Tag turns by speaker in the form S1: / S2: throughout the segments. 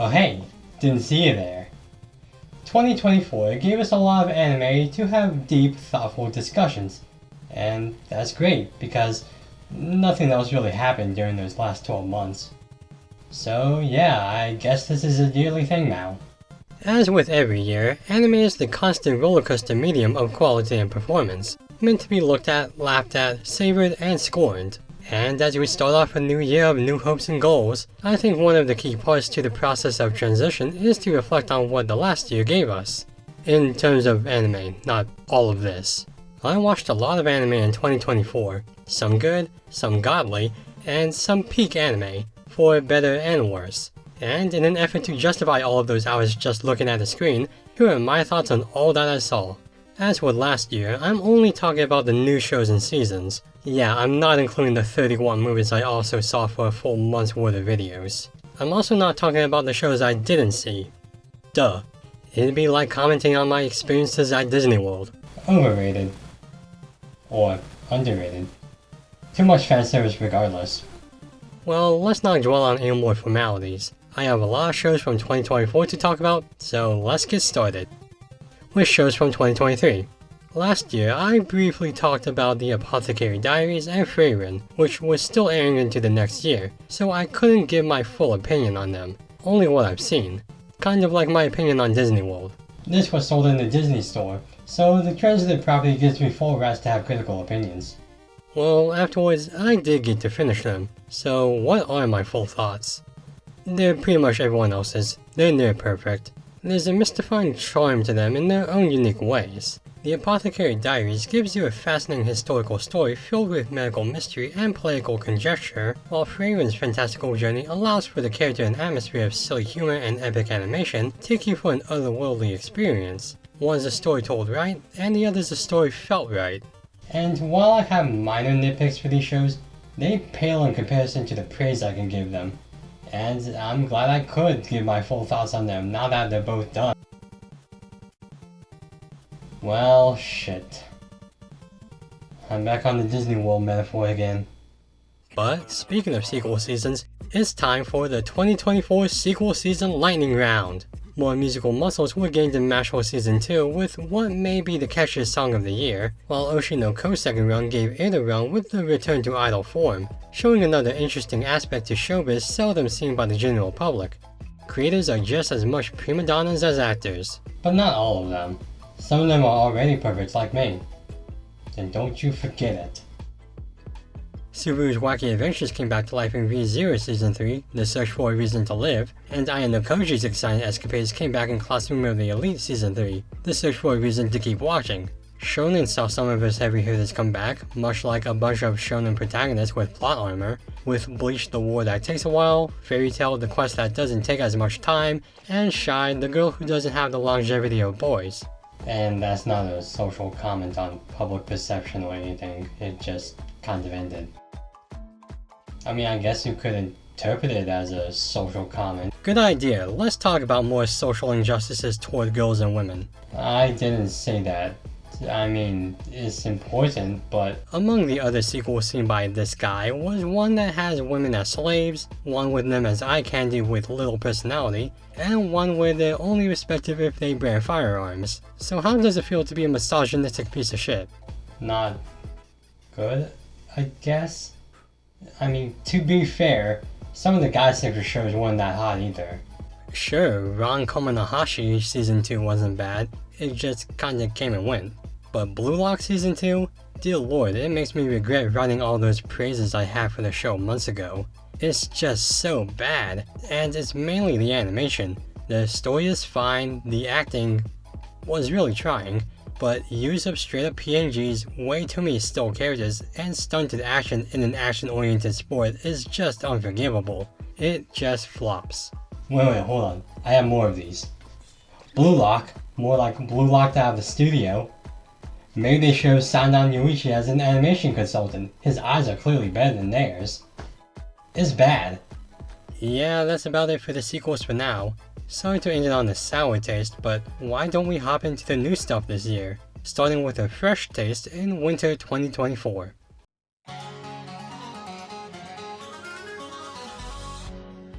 S1: Oh hey, didn't see you there. 2024 gave us a lot of anime to have deep, thoughtful discussions. And that's great, because nothing else really happened during those last 12 months. So yeah, I guess this is a yearly thing now.
S2: As with every year, anime is the constant rollercoaster medium of quality and performance, meant to be looked at, laughed at, savored, and scorned. And as we start off a new year of new hopes and goals, I think one of the key parts to the process of transition is to reflect on what the last year gave us. In terms of anime, not all of this. I watched a lot of anime in 2024, some good, some godly, and some peak anime, for better and worse. And in an effort to justify all of those hours just looking at the screen, here are my thoughts on all that I saw. As with last year, I'm only talking about the new shows and seasons. Yeah, I'm not including the 31 movies I also saw for a full month's worth of videos. I'm also not talking about the shows I didn't see. Duh. It'd be like commenting on my experiences at Disney World.
S1: Overrated. Or underrated. Too much fan service regardless.
S2: Well, let's not dwell on any more formalities. I have a lot of shows from 2024 to talk about, so let's get started. With shows from 2023. Last year, I briefly talked about the Apothecary Diaries and Frieren, which was still airing into the next year, so I couldn't give my full opinion on them, only what I've seen. Kind of like my opinion on Disney World.
S1: This was sold in the Disney store, so the transitive property gives me full rights to have critical opinions.
S2: Well, afterwards, I did get to finish them, so what are my full thoughts? They're pretty much everyone else's, they're near perfect. There's a mystifying charm to them in their own unique ways. The Apothecary Diaries gives you a fascinating historical story filled with medical mystery and political conjecture, while Frieren's fantastical journey allows for the character and atmosphere of silly humor and epic animation to take you for an otherworldly experience. One's a story told right, and the other's a story felt right.
S1: And while I have minor nitpicks for these shows, they pale in comparison to the praise I can give them. And I'm glad I could give my full thoughts on them now that they're both done. Well, shit. I'm back on the Disney World metaphor again.
S2: But, speaking of sequel seasons, it's time for the 2024 sequel season lightning round. More musical muscles were gained in Mashle Season 2 with what may be the catchiest song of the year, while Oshi no Ko's second run gave it a run with the return to idol form, showing another interesting aspect to showbiz seldom seen by the general public. Creators are just as much prima donnas as actors.
S1: But not all of them. Some of them are already perfect like me. And don't you forget it.
S2: Subaru's Wacky Adventures came back to life in Re:Zero Season 3, The Search for a Reason to Live, and Aya no Koji's exciting escapades came back in Class Member of the Elite Season 3, The Search for a Reason to Keep Watching. Shonen saw some of his heavy hitters come back, much like a bunch of shonen protagonists with plot armor, with Bleach the war that takes a while, Fairy Tail the quest that doesn't take as much time, and Shy the girl who doesn't have the longevity of boys.
S1: And that's not a social comment on public perception or anything, it just kind of ended. I mean, I guess you could interpret it as a social comment.
S2: Good idea, let's talk about more social injustices toward girls and women.
S1: I didn't say that. I mean, it's important, but...
S2: Among the other sequels seen by this guy was one that has women as slaves, one with them as eye candy with little personality, and one where they're only respected if they brand firearms. So how does it feel to be a misogynistic piece of shit?
S1: Not good, I guess? I mean, to be fair, some of the guy sector shows weren't that hot either.
S2: Sure, Ron Komonohashi Season 2 wasn't bad, it just kinda came and went. But Blue Lock Season 2? Dear lord, it makes me regret writing all those praises I had for the show months ago. It's just so bad, and it's mainly the animation. The story is fine, the acting was really trying, but use of straight up PNGs, way too many still characters, and stunted action in an action-oriented sport is just unforgivable. It just flops.
S1: Wait, hold on. I have more of these. Blue Lock, more like Blue Locked out of the studio. Maybe they should have signed on Yuichi as an animation consultant. His eyes are clearly better than theirs. It's bad.
S2: Yeah, that's about it for the sequels for now. Sorry to end it on a sour taste, but why don't we hop into the new stuff this year? Starting with a fresh taste in winter 2024.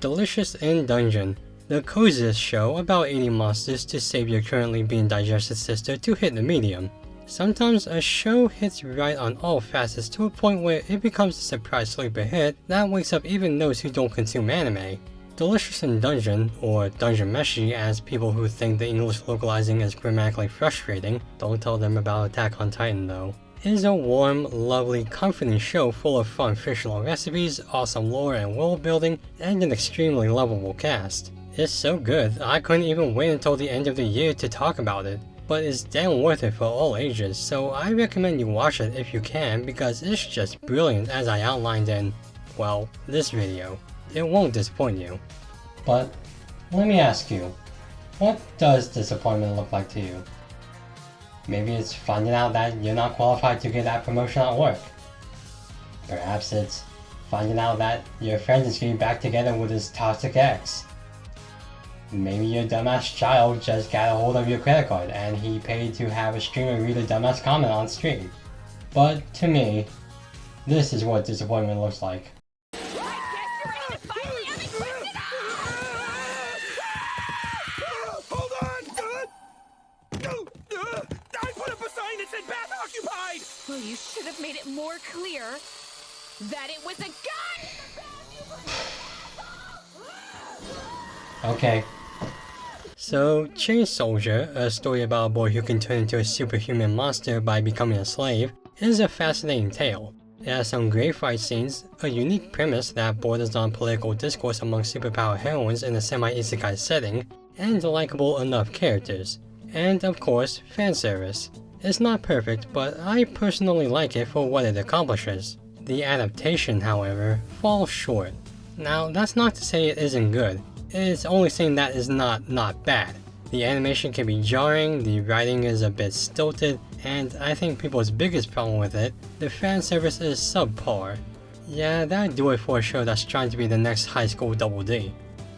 S2: Delicious in Dungeon. the coziest show about eating monsters to save your currently being digested sister to hit the medium. Sometimes a show hits right on all facets to a point where it becomes a surprise sleeper hit that wakes up even those who don't consume anime. Delicious in Dungeon, or Dungeon Meshi as people who think the English localizing is grammatically frustrating, don't tell them about Attack on Titan though, is a warm, lovely, comforting show full of fun fictional recipes, awesome lore and world building, and an extremely lovable cast. It's so good, I couldn't even wait until the end of the year to talk about it, but it's damn worth it for all ages, so I recommend you watch it if you can because it's just brilliant as I outlined in, well, this video. It won't disappoint you.
S1: But let me ask you, what does disappointment look like to you? Maybe it's finding out that you're not qualified to get that promotion at work. Perhaps it's finding out that your friend is getting back together with his toxic ex. Maybe your dumbass child just got a hold of your credit card and he paid to have a streamer read a dumbass comment on stream. But to me, this is what disappointment looks like.
S3: Hold on! I put up a sign that said bath occupied!
S4: Well, you should have made it more clear that it was a gun!
S1: Okay.
S2: So, Chain Soldier, a story about a boy who can turn into a superhuman monster by becoming a slave, is a fascinating tale. It has some great fight scenes, a unique premise that borders on political discourse among superpower heroines in a semi-isekai setting, and likable enough characters. And of course, fanservice. It's not perfect, but I personally like it for what it accomplishes. The adaptation, however, falls short. Now, that's not to say it isn't good. It's only saying that is not bad. The animation can be jarring, the writing is a bit stilted, and I think people's biggest problem with it, the fan service is subpar. Yeah, that'd do it for a show that's trying to be the next high school Double D.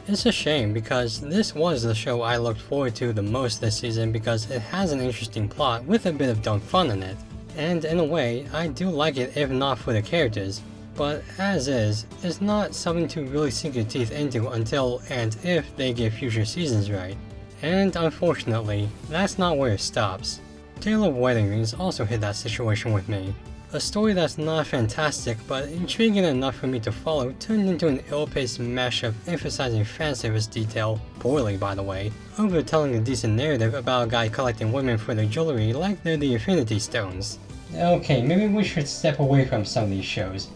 S2: It's a shame because this was the show I looked forward to the most this season because it has an interesting plot with a bit of dumb fun in it. And in a way, I do like it if not for the characters. But as is, it's not something to really sink your teeth into until and if they get future seasons right. And unfortunately, that's not where it stops. Tale of Wedding Rings also hit that situation with me. A story that's not fantastic but intriguing enough for me to follow turned into an ill-paced mash of emphasizing fanservice detail, poorly by the way, over telling a decent narrative about a guy collecting women for their jewelry like they're the Infinity Stones.
S1: Okay, maybe we should step away from some of these shows.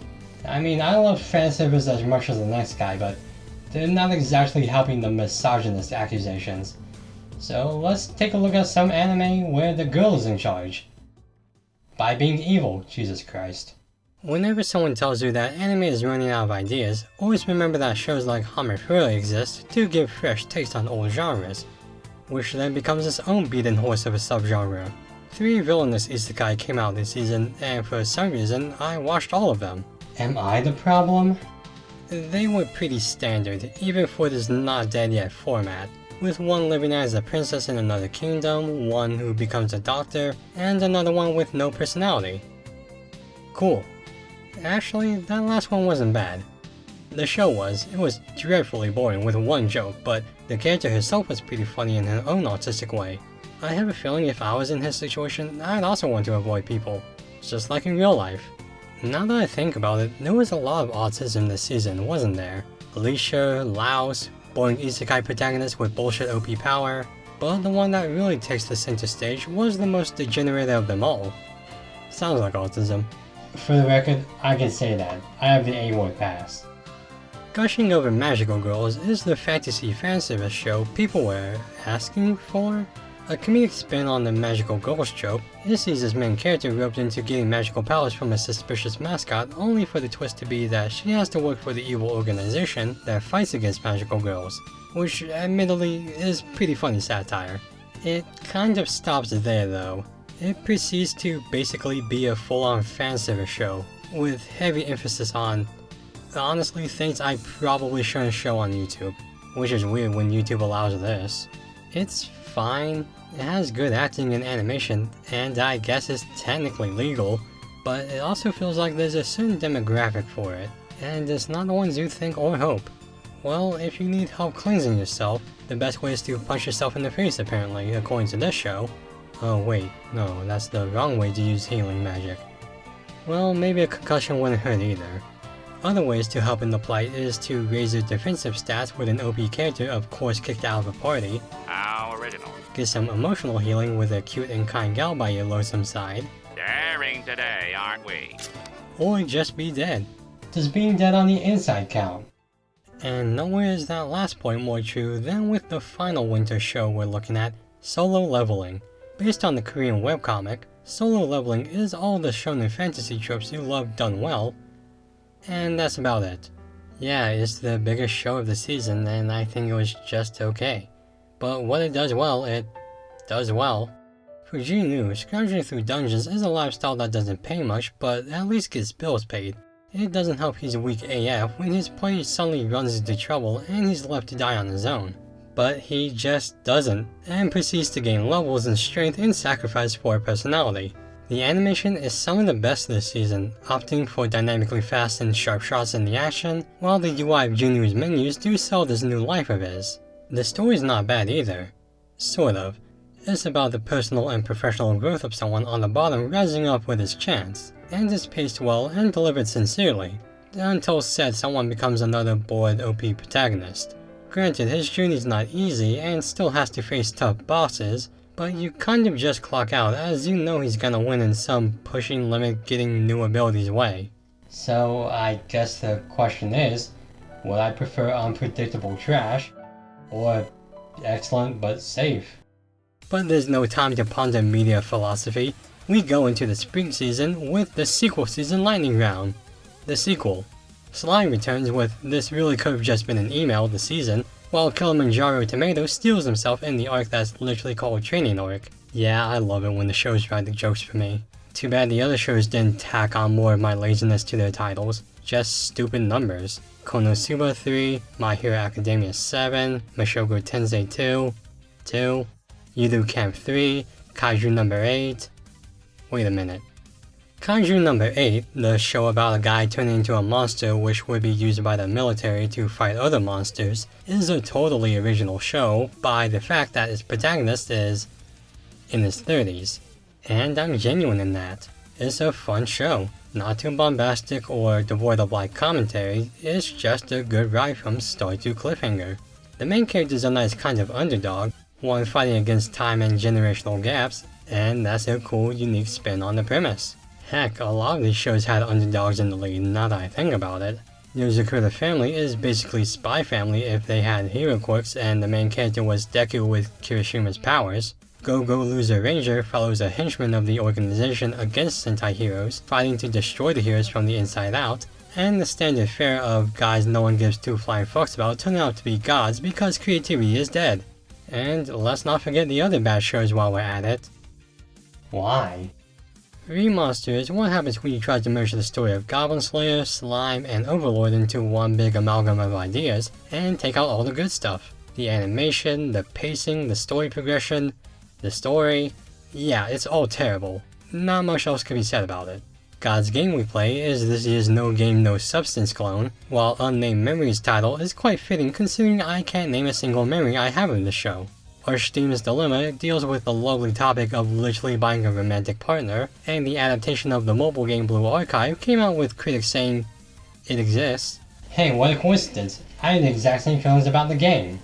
S1: I mean, I love fanservice as much as the next guy, but they're not exactly helping the misogynist accusations. So let's take a look at some anime where the girl is in charge. By being evil, Jesus Christ.
S2: Whenever someone tells you that anime is running out of ideas, always remember that shows like Hammerfurly exist to give fresh takes on old genres, which then becomes its own beaten horse of a subgenre. 3 villainous isekai came out this season, and for some reason, I watched all of them.
S1: Am I the problem?
S2: They were pretty standard, even for this not dead yet format, with one living as a princess in another kingdom, one who becomes a doctor, and another one with no personality. Cool. Actually, that last one wasn't bad. The show was. It was dreadfully boring with one joke, but the character herself was pretty funny in her own autistic way. I have a feeling if I was in his situation, I'd also want to avoid people, just like in real life. Now that I think about it, there was a lot of autism this season, wasn't there? Alicia, Laos, boring isekai protagonist with bullshit OP power, but the one that really takes the center stage was the most degenerate of them all. Sounds like autism.
S1: For the record, I can say that. I have the A-word pass.
S2: Gushing over magical girls is the fantasy fanservice show people were asking for. A comedic spin on the magical girls trope, it sees this main character roped into getting magical powers from a suspicious mascot only for the twist to be that she has to work for the evil organization that fights against magical girls, which admittedly is pretty funny satire. It kind of stops there though. It proceeds to basically be a full-on fanservice show, with heavy emphasis on, honestly, things I probably shouldn't show on YouTube, which is weird when YouTube allows this. It's fine, it has good acting and animation, and I guess it's technically legal, but it also feels like there's a certain demographic for it, and it's not the ones you think or hope. Well, if you need help cleansing yourself, the best way is to punch yourself in the face apparently, according to this show. Oh wait, no, that's the wrong way to use healing magic. Well, maybe a concussion wouldn't hurt either. Other ways to help in the plight is to raise your defensive stats with an OP character of course kicked out of a party.
S3: How original.
S2: Get some emotional healing with a cute and kind gal by your lonesome side.
S3: Daring today, aren't we?
S2: Or just be dead.
S1: Does being dead on the inside count?
S2: And nowhere is that last point more true than with the final winter show we're looking at, Solo Leveling. Based on the Korean webcomic, Solo Leveling is all the shonen fantasy tropes you love done well, and that's about it. Yeah, it's the biggest show of the season and I think it was just okay. But what it does well, it does well. For Jinu, scrounging through dungeons is a lifestyle that doesn't pay much, but at least gets bills paid. It doesn't help he's weak AF when his party suddenly runs into trouble and he's left to die on his own. But he just doesn't, and proceeds to gain levels in strength and sacrifice for personality. The animation is some of the best this season, opting for dynamically fast and sharp shots in the action, while the UI of Junu's menus do sell this new life of his. The story's not bad either. Sort of. It's about the personal and professional growth of someone on the bottom rising up with his chance, and is paced well and delivered sincerely, until said someone becomes another bored OP protagonist. Granted, his journey's not easy and still has to face tough bosses, but you kind of just clock out as you know he's gonna win in some pushing limit getting new abilities way.
S1: So I guess the question is, would I prefer unpredictable trash, or excellent but safe?
S2: But there's no time to ponder media philosophy. We go into the spring season with the sequel season lightning round. The sequel. Slime returns with "This really could have just been an email" this season, while Kilimanjaro Tomato steals himself in the arc that's literally called Training Arc. Yeah, I love it when the shows write the jokes for me. Too bad the other shows didn't tack on more of my laziness to their titles. Just stupid numbers. Konosuba 3, My Hero Academia 7, Mashogo Tensei 2, Yudu Camp 3, Kaiju number 8. Wait a minute. Kaiju number 8, the show about a guy turning into a monster which would be used by the military to fight other monsters, is a totally original show by the fact that its protagonist is in his 30s. And I'm genuine in that. It's a fun show. Not too bombastic or devoid of light commentary, it's just a good ride from start to cliffhanger. The main character's a nice kind of underdog, one fighting against time and generational gaps, and that's a cool, unique spin on the premise. Heck, a lot of these shows had underdogs in the lead now that I think about it. Yozakura Family is basically Spy Family if they had hero quirks and the main character was Deku with Kirishima's powers. Go Go Loser Ranger follows a henchman of the organization against Sentai heroes, fighting to destroy the heroes from the inside out, and the standard fare of guys no one gives two flying fucks about turn out to be gods because creativity is dead. And let's not forget the other bad shows while we're at it.
S1: Why?
S2: Remonsters, what happens when you try to merge the story of Goblin Slayer, Slime, and Overlord into one big amalgam of ideas, and take out all the good stuff. The animation, the pacing, the story progression, the story, yeah, it's all terrible. Not much else can be said about it. God's Game We Play is this year's No Game No Substance clone, while Unnamed Memories title is quite fitting considering I can't name a single memory I have of the show. Archdemon's Dilemma deals with the lovely topic of literally buying a romantic partner, and the adaptation of the mobile game Blue Archive came out with critics saying, it exists.
S1: Hey, what a coincidence. I had the exact same feelings about the game.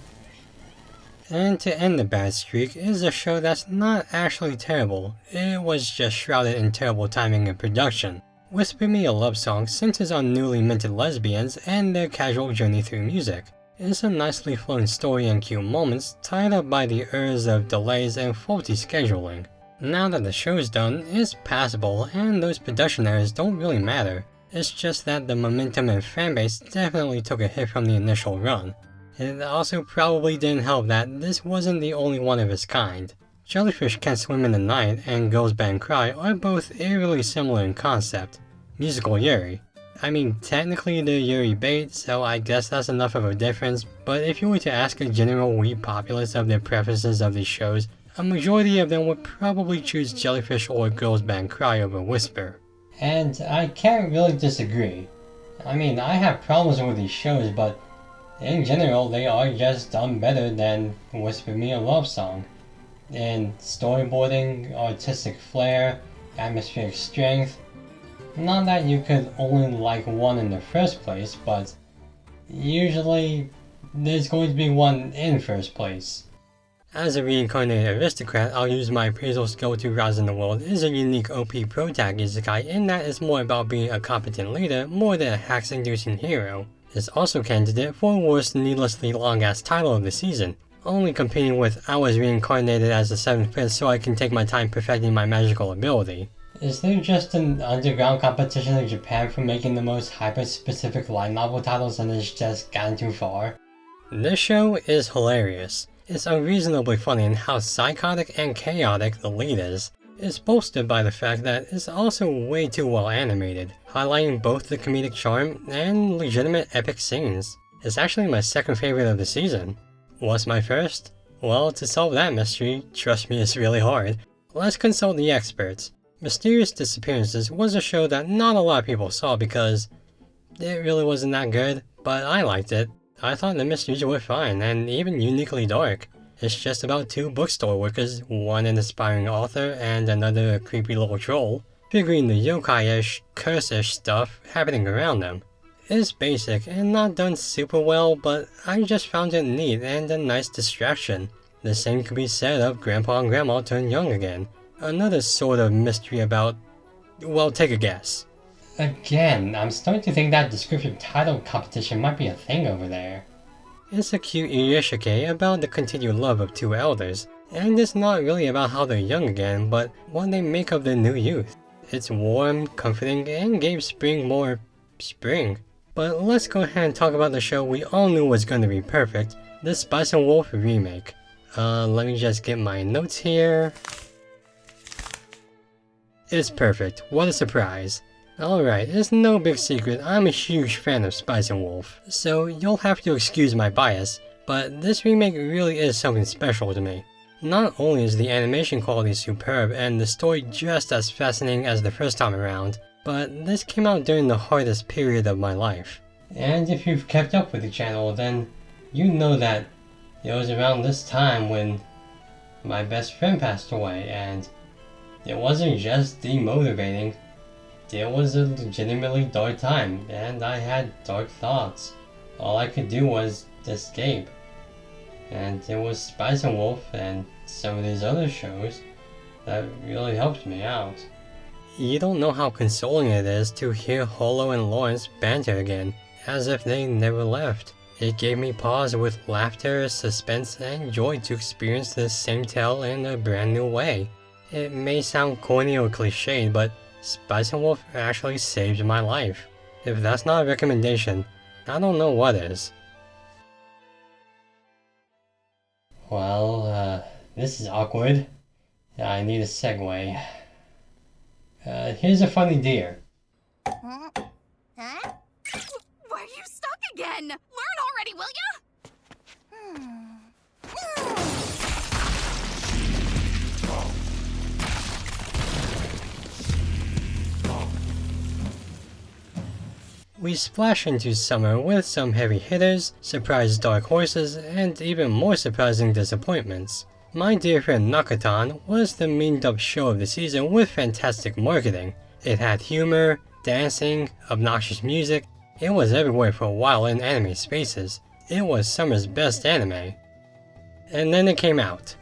S2: And to end the bad streak is a show that's not actually terrible, it was just shrouded in terrible timing and production. Whisper Me a Love Song centers on newly minted lesbians and their casual journey through music. It's a nicely flown story and cute moments tied up by the errors of delays and faulty scheduling. Now that the show's done, it's passable and those production errors don't really matter. It's just that the momentum and fanbase definitely took a hit from the initial run. It also probably didn't help that this wasn't the only one of its kind. Jellyfish Can't Swim in the Night and Girls Band Cry are both eerily similar in concept. Musical Yuri. I mean, technically they're Yuri bait, so I guess that's enough of a difference, but if you were to ask a general weeb populace of their preferences of these shows, a majority of them would probably choose Jellyfish or Girls Band Cry over Whisper.
S1: And I can't really disagree. I mean, I have problems with these shows, but In general, they are just done better than Whisper Me a Love Song. In storyboarding, artistic flair, atmospheric strength. Not that you could only like one in the first place, but usually there's going to be one in first place.
S2: As a reincarnated aristocrat, I'll use my appraisal skill to Rise in the World is a unique OP pro-tag isekai in that it's more about being a competent leader more than a hacks-inducing hero. It's also candidate for worst needlessly long-ass title of the season, only competing with I was reincarnated as the 7th prince so I can take my time perfecting my magical ability.
S1: Is there just an underground competition in Japan for making the most hyper-specific light novel titles and it's just gotten too far?
S2: This show is hilarious. It's unreasonably funny in how psychotic and chaotic the lead is. It's bolstered by the fact that it's also way too well animated, highlighting both the comedic charm and legitimate epic scenes. It's actually my second favorite of the season. What's my first? Well, to solve that mystery, trust me, it's really hard. Let's consult the experts. Mysterious Disappearances was a show that not a lot of people saw because it really wasn't that good, but I liked it. I thought the mysteries were fine and even uniquely dark. It's just about two bookstore workers, one an aspiring author and another a creepy little troll, figuring the yokai-ish, curse-ish stuff happening around them. It's basic and not done super well, but I just found it neat and a nice distraction. The same could be said of Grandpa and Grandma Turn Young Again. Another sort of mystery about, well, take a guess.
S1: Again, I'm starting to think that descriptive title competition might be a thing over there.
S2: It's a cute isekai about the continued love of two elders, and it's not really about how they're young again, but what they make of their new youth. It's warm, comforting, and gave spring more spring. But let's go ahead and talk about the show we all knew was going to be perfect, the Spice and Wolf remake. Let me just get my notes here. It's perfect, what a surprise. Alright, it's no big secret, I'm a huge fan of Spice and Wolf, so you'll have to excuse my bias, but this remake really is something special to me. Not only is the animation quality superb and the story just as fascinating as the first time around, but this came out during the hardest period of my life.
S1: And if you've kept up with the channel, then you know that it was around this time when my best friend passed away, and it wasn't just demotivating. It was a legitimately dark time, and I had dark thoughts. All I could do was escape. And it was Spice and Wolf and some of these other shows that really helped me out.
S2: You don't know how consoling it is to hear Holo and Lawrence banter again, as if they never left. It gave me pause with laughter, suspense, and joy to experience the same tale in a brand new way. It may sound corny or cliched, but Spice and Wolf actually saved my life. If that's not a recommendation, I don't know what is.
S1: Well, this is awkward. I need a segue. Here's a funny deer.
S4: Huh? Why are you stuck again? Learn already, will ya?
S2: We splash into summer with some heavy hitters, surprise dark horses, and even more surprising disappointments. My Dear Friend Nakatan was the memed-up show of the season with fantastic marketing. It had humor, dancing, obnoxious music. It was everywhere for a while in anime spaces. It was summer's best anime. And then it came out.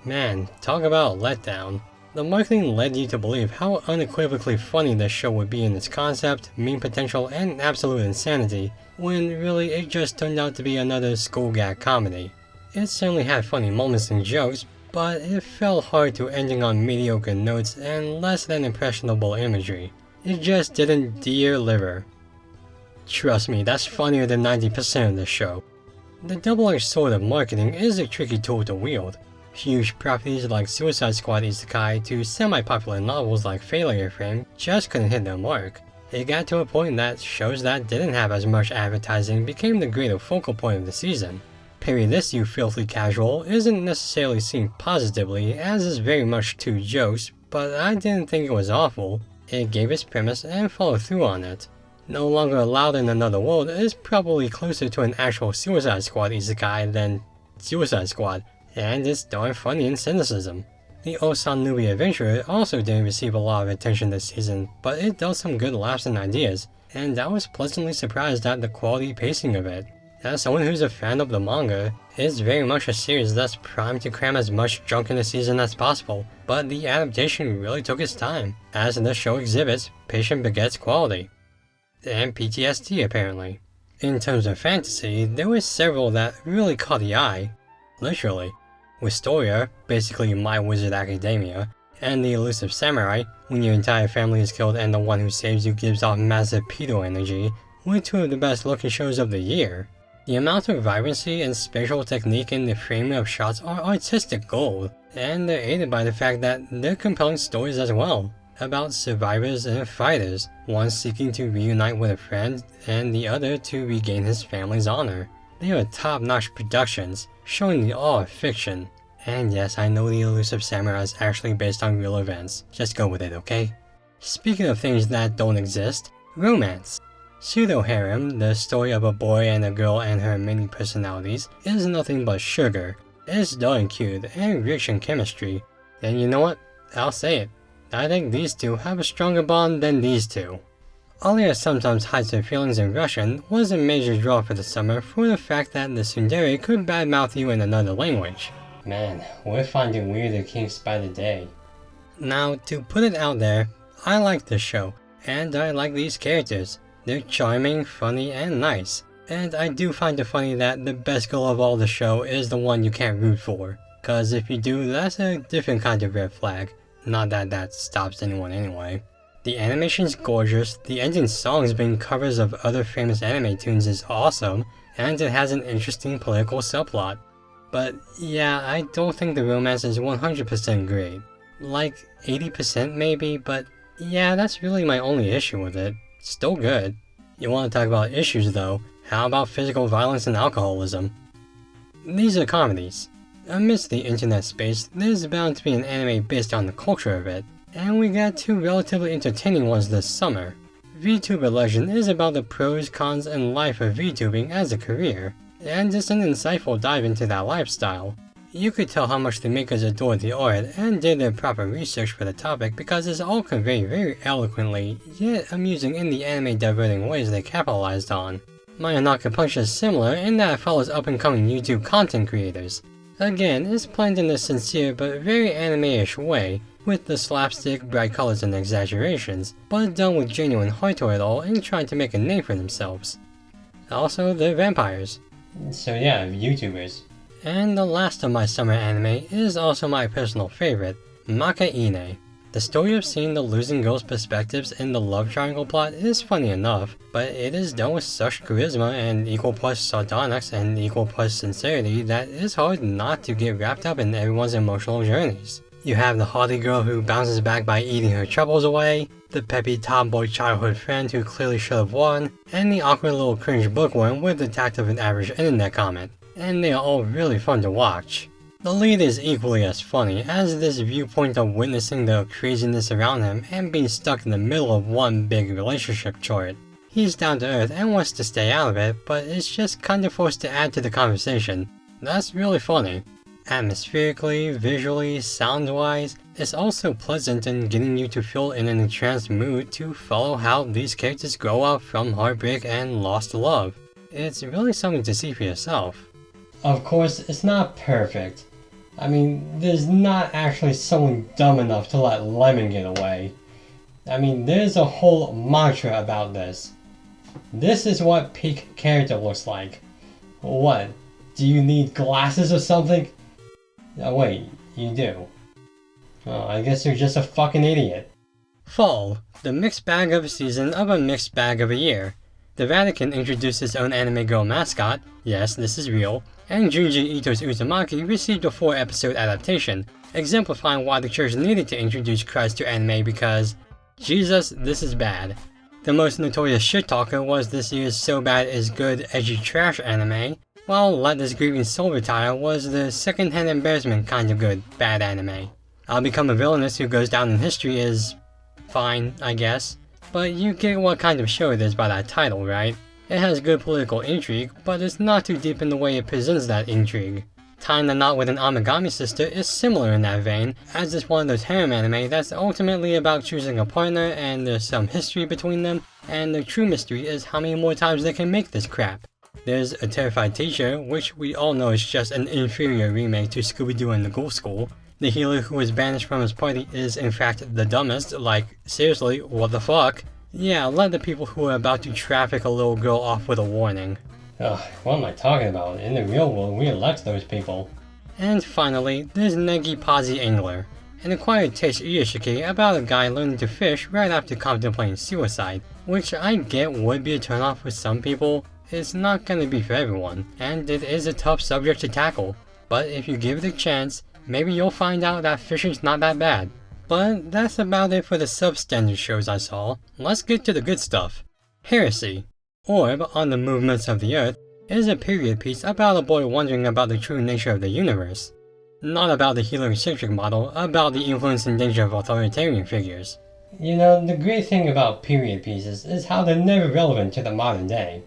S2: Man, talk about letdown. The marketing led you to believe how unequivocally funny this show would be in its concept, meme potential, and absolute insanity, when really it just turned out to be another school gag comedy. It certainly had funny moments and jokes, but it fell hard to ending on mediocre notes and less than impressionable imagery. It just didn't deliver. Trust me, that's funnier than 90% of the show. The double-edged sword of marketing is a tricky tool to wield. Huge properties like Suicide Squad Isekai to semi-popular novels like Failure Frame just couldn't hit their mark. It got to a point that shows that didn't have as much advertising became the greater focal point of the season. Parry This You Filthy Casual isn't necessarily seen positively as is very much two jokes, but I didn't think it was awful. It gave its premise and followed through on it. No longer allowed in another world is probably closer to an actual Suicide Squad isekai than Suicide Squad, and it's darn funny in cynicism. The Osan Newbie Adventurer also didn't receive a lot of attention this season, but it does some good laughs and ideas, and I was pleasantly surprised at the quality pacing of it. As someone who's a fan of the manga, it's very much a series that's primed to cram as much junk in a season as possible, but the adaptation really took its time, as the show exhibits patient begets quality. And PTSD apparently. In terms of fantasy, there were several that really caught the eye, literally. Wistoria, basically My Wizard Academia, and The Elusive Samurai, when your entire family is killed and the one who saves you gives off massive pedo energy, were two of the best looking shows of the year. The amount of vibrancy and spatial technique in the framing of shots are artistic gold, and they're aided by the fact that they're compelling stories as well, about survivors and fighters, one seeking to reunite with a friend and the other to regain his family's honor. They are top-notch productions, showing the awe of fiction. And yes, I know The Elusive Samurai is actually based on real events, just go with it, okay? Speaking of things that don't exist, romance. Pseudo Harem, the story of a boy and a girl and her many personalities, is nothing but sugar. It's darn cute and rich in chemistry. And you know what? I'll say it. I think these two have a stronger bond than these two. Alya sometimes hides her feelings in Russian was a major draw for the summer for the fact that the tsundere could badmouth you in another language.
S1: Man, we're finding weirder kinks by the day.
S2: Now, to put it out there, I like this show, and I like these characters. They're charming, funny, and nice. And I do find it funny that the best girl of all the show is the one you can't root for. Cause if you do, that's a different kind of red flag. Not that that stops anyone anyway. The animation's gorgeous, the ending songs being covers of other famous anime tunes is awesome, and it has an interesting political subplot. But yeah, I don't think the romance is 100% great. Like 80% maybe, but yeah, that's really my only issue with it. Still good. You want to talk about issues though, how about physical violence and alcoholism? These are comedies. Amidst the internet space, there's bound to be an anime based on the culture of it, and we got two relatively entertaining ones this summer. VTuber Legend is about the pros, cons, and life of VTubing as a career, and it's an insightful dive into that lifestyle. You could tell how much the makers adored the art and did their proper research for the topic because it's all conveyed very eloquently, yet amusing in the anime diverting ways they capitalized on. Mayonaka Punch is similar in that it follows up-and-coming YouTube content creators. Again, it's planned in a sincere but very anime-ish way, with the slapstick, bright colors and exaggerations, but done with genuine heart to it all and trying to make a name for themselves. Also, they're vampires.
S1: So yeah, YouTubers.
S2: And the last of my summer anime is also my personal favorite, Maka-ine. The story of seeing the losing girl's perspectives in the love triangle plot is funny enough, but it is done with such charisma and equal parts sardonics and equal parts sincerity that it's hard not to get wrapped up in everyone's emotional journeys. You have the haughty girl who bounces back by eating her troubles away, the peppy tomboy childhood friend who clearly should have won, and the awkward little cringe bookworm with the tact of an average internet comment. And they are all really fun to watch. The lead is equally as funny, as this viewpoint of witnessing the craziness around him and being stuck in the middle of one big relationship chore. He's down to earth and wants to stay out of it, but is just kinda forced to add to the conversation. That's really funny. Atmospherically, visually, sound-wise, it's also pleasant in getting you to feel in an entranced mood to follow how these characters grow up from heartbreak and lost love. It's really something to see for yourself.
S1: Of course, it's not perfect. I mean, there's not actually someone dumb enough to let Lemon get away. I mean, there's a whole mantra about this. This is what peak character looks like. What? Do you need glasses or something? Oh wait, you do. Oh, I guess you're just a fucking idiot.
S2: Fall, the mixed bag of a season of a mixed bag of a year. The Vatican introduced its own anime girl mascot, yes, this is real, and Junji Ito's Uzumaki received a 4-episode adaptation, exemplifying why the church needed to introduce Christ to anime because, Jesus, this is bad. The most notorious shit talker was this year's So Bad Is Good edgy trash anime, while Let This Grieving Soul Retire was the second-hand embarrassment kind of good, bad anime. I'll Become a Villainess Who Goes Down in History is fine, I guess. But you get what kind of show it is by that title, right? It has good political intrigue, but it's not too deep in the way it presents that intrigue. Tying the knot with an Amagami sister is similar in that vein, as it's one of those harem anime that's ultimately about choosing a partner and there's some history between them, and the true mystery is how many more times they can make this crap. There's a terrified teacher, which we all know is just an inferior remake to Scooby-Doo and the Ghoul School. The healer who was banished from his party is in fact the dumbest, like, seriously, what the fuck? Yeah, let the people who are about to traffic a little girl off with a warning.
S1: Ugh, what am I talking about? In the real world, we elect those people.
S2: And finally, there's Negi Pazi Angler, an acquired taste isekai about a guy learning to fish right after contemplating suicide, which I get would be a turnoff for some people. It's not gonna be for everyone, and it is a tough subject to tackle, but if you give it a chance, maybe you'll find out that fishing's not that bad. But that's about it for the substandard shows I saw. Let's get to the good stuff. Heresy, Orb on the Movements of the Earth, is a period piece about a boy wondering about the true nature of the universe. Not about the healer-centric model, about the influence and danger of authoritarian figures.
S1: You know, the great thing about period pieces is how they're never relevant to the modern day.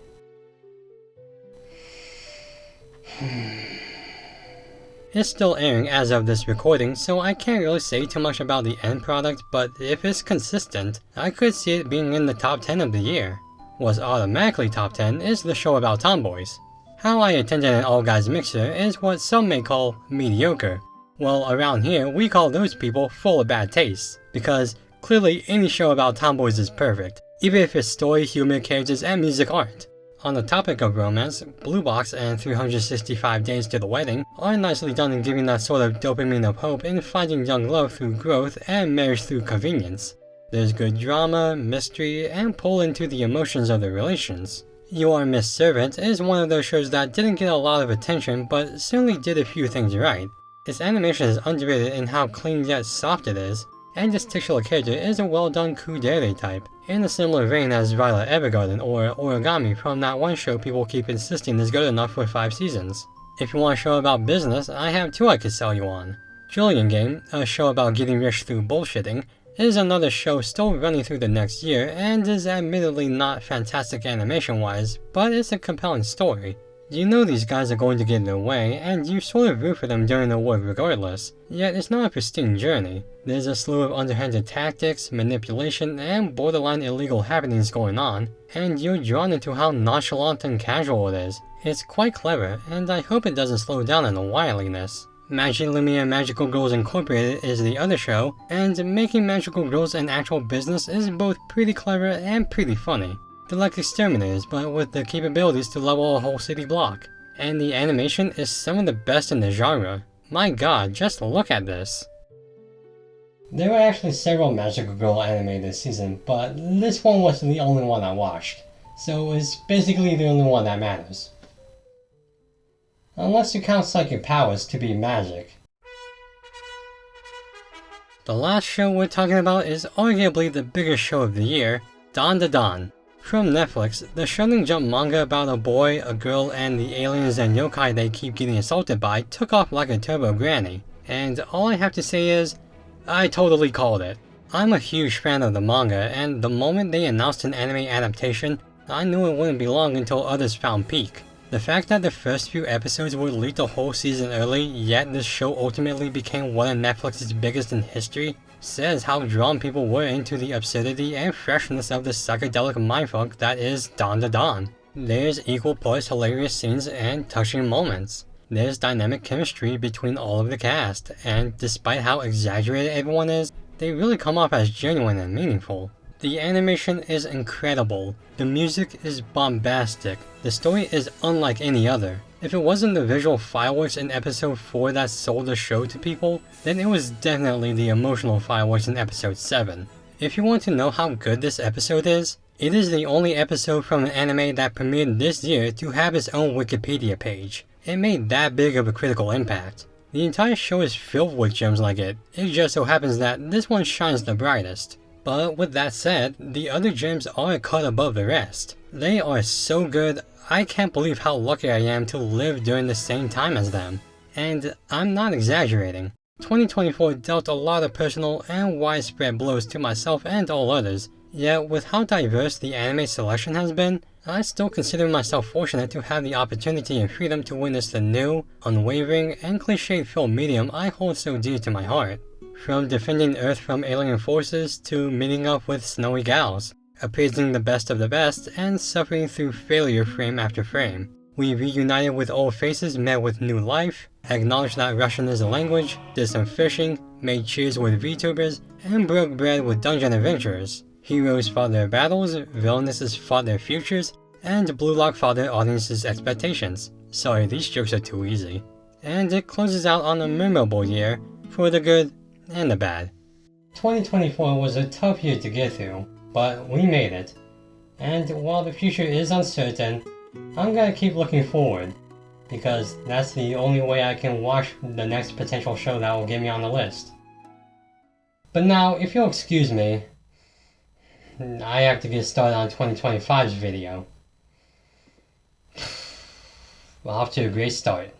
S2: It's still airing as of this recording, so I can't really say too much about the end product, but if it's consistent, I could see it being in the top 10 of the year. What's automatically top 10 is the show about tomboys. How I Attended an All-Guys Mixer is what some may call mediocre. Well, around here, we call those people full of bad taste, because clearly any show about tomboys is perfect, even if its story, humor, characters, and music aren't. On the topic of romance, Blue Box and 365 Days to the Wedding are nicely done in giving that sort of dopamine of hope in finding young love through growth and marriage through convenience. There's good drama, mystery, and pull into the emotions of the relations. You Are Miss Servant is one of those shows that didn't get a lot of attention but certainly did a few things right. Its animation is underrated in how clean yet soft it is, and its titular character is a well-done kudere type, in a similar vein as Violet Evergarden or Origami from that one show people keep insisting is good enough for 5 seasons. If you want a show about business, I have 2 I could sell you on. Trillion Game, a show about getting rich through bullshitting, is another show still running through the next year and is admittedly not fantastic animation-wise, but it's a compelling story. You know these guys are going to get in their way, and you sort of root for them during the work regardless, yet it's not a pristine journey. There's a slew of underhanded tactics, manipulation, and borderline illegal happenings going on, and you're drawn into how nonchalant and casual it is. It's quite clever, and I hope it doesn't slow down in the wiliness. Magic Lumia Magical Girls Incorporated is the other show, and making magical girls an actual business is both pretty clever and pretty funny. They're like exterminators, but with the capabilities to level a whole city block. And the animation is some of the best in the genre. My god, just look at this.
S1: There were actually several Magical Girl anime this season, but this one was the only one I watched, so it's basically the only one that matters. Unless you count psychic powers to be magic.
S2: The last show we're talking about is arguably the biggest show of the year, Dan Da Dan. From Netflix, the Shonen Jump manga about a boy, a girl, and the aliens and yokai they keep getting assaulted by took off like a turbo granny, and all I have to say is, I totally called it. I'm a huge fan of the manga, and the moment they announced an anime adaptation, I knew it wouldn't be long until others found peak. The fact that the first few episodes were leaked a whole season early, yet this show ultimately became one of Netflix's biggest in history, says how drawn people were into the absurdity and freshness of the psychedelic mindfuck that is Dan Da Dan. There's equal parts hilarious scenes and touching moments. There's dynamic chemistry between all of the cast, and despite how exaggerated everyone is, they really come off as genuine and meaningful. The animation is incredible, the music is bombastic, the story is unlike any other. If it wasn't the visual fireworks in episode 4 that sold the show to people, then it was definitely the emotional fireworks in episode 7. If you want to know how good this episode is, it is the only episode from an anime that premiered this year to have its own Wikipedia page. It made that big of a critical impact. The entire show is filled with gems like it just so happens that this one shines the brightest. But with that said, the other gems are a cut above the rest. They are so good, I can't believe how lucky I am to live during the same time as them. And I'm not exaggerating. 2024 dealt a lot of personal and widespread blows to myself and all others, Yet, with how diverse the anime selection has been, I still consider myself fortunate to have the opportunity and freedom to witness the new, unwavering, and cliched film medium I hold so dear to my heart. From defending Earth from alien forces to meeting up with snowy gals, appeasing the best of the best, and suffering through failure frame after frame. We reunited with old faces met with new life, acknowledged that Russian is a language, did some fishing, made cheers with VTubers, and broke bread with dungeon adventurers. Heroes fought their battles, villainesses fought their futures, and Blue Lock fought their audience's expectations. Sorry, these jokes are too easy. And it closes out on a memorable year, for the good and the bad.
S1: 2024 was a tough year to get through, but we made it. And while the future is uncertain, I'm gonna keep looking forward, because that's the only way I can watch the next potential show that will get me on the list. But now, if you'll excuse me, I have to get started on 2025's video. We're off to a great start.